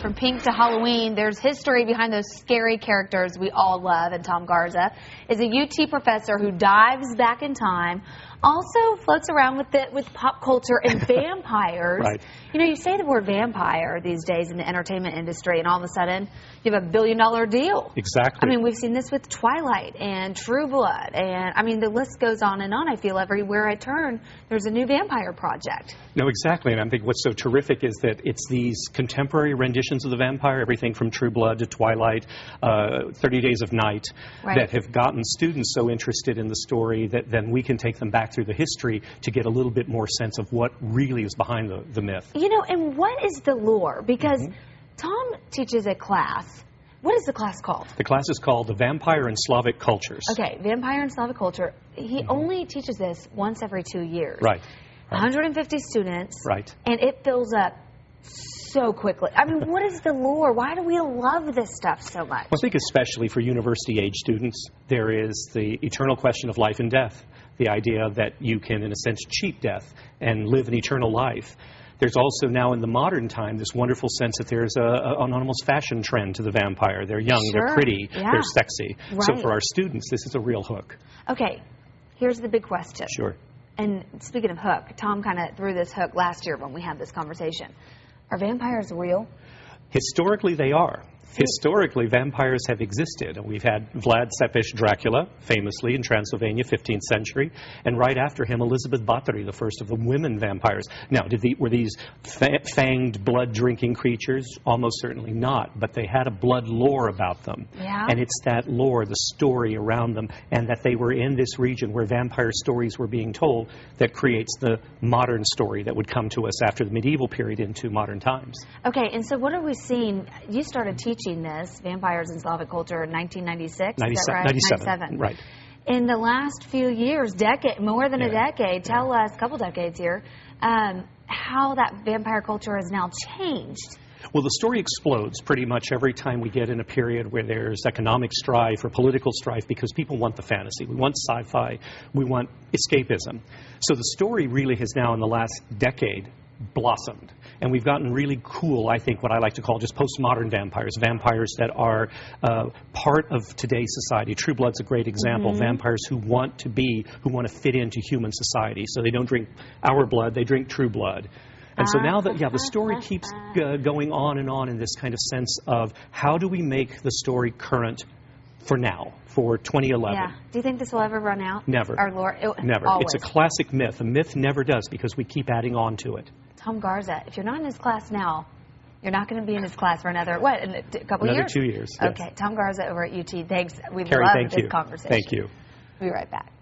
From Pink to Halloween, there's history behind those scary characters we all love, and Tom Garza is a UT professor who dives back in time, also floats around with pop culture and vampires. Right. You know, you say the word vampire these days in the entertainment industry, and all of a sudden you have $1 billion deal. Exactly. I mean, we've seen this with Twilight and True Blood, and I mean, the list goes on and on. I feel everywhere I turn, there's a new vampire project. No, exactly. And I think what's so terrific is that it's these contemporary renditions of the vampire, everything from True Blood to Twilight, 30 Days of Night, Right. that have gotten students so interested in the story that then we can take them back through the history to get a little bit more sense of what really is behind the myth. You know, and what is the lore? Because Tom teaches a class. What is the class called? The class is called The Vampire and Slavic Cultures. Okay, Vampire and Slavic Culture. He only teaches this once every 2 years. Right. 150 students. Right. And it fills up so quickly. I mean, what is the lore? Why do we love this stuff so much? Well, I think especially for university-age students, there is the eternal question of life and death. The idea that you can, in a sense, cheat death and live an eternal life. There's also now in the modern time this wonderful sense that there's an almost fashion trend to the vampire. They're young, they're pretty, they're sexy. Right. So for our students, this is a real hook. Okay, here's the big question. Sure. And speaking of hook, Tom kind of threw this hook last year when we had this conversation. Are vampires real? Historically, they are. Historically, vampires have existed. We've had Vlad Tepes Dracula, famously in Transylvania, 15th century, and right after him, Elizabeth Bathory, the first of the women vampires. Now, were these fanged, blood-drinking creatures? Almost certainly not, but they had a blood lore about them. Yeah. And it's that lore, the story around them, and that they were in this region where vampire stories were being told that creates the modern story that would come to us after the medieval period into modern times. Okay, and so what are we seeing? You started teaching this, Vampires in Slavic Culture, in 1996, is that right? 97, right. In the last few years, more than a decade, tell us, a couple decades here, how that vampire culture has now changed. Well, the story explodes pretty much every time we get in a period where there's economic strife or political strife, because people want the fantasy. We want sci-fi. We want escapism. So the story really has now, in the last decade, blossomed. And we've gotten really cool, I think, what I like to call just postmodern vampires, vampires that are part of today's society. True Blood's a great example. Vampires who want to fit into human society. So they don't drink our blood, they drink True Blood. And so now that, the story keeps going on in this kind of sense of how do we make the story current for now, for 2011. Yeah. Do you think this will ever run out? Never. Our lore? Never. Always. It's a classic myth. A myth never does because we keep adding on to it. Tom Garza, if you're not in his class now, you're not going to be in his class for another, what, in a couple years? Another 2 years. Okay. Yes. Tom Garza over at UT. Thanks. We Carrie, love thank this you. conversation. Thank you. We'll be right back.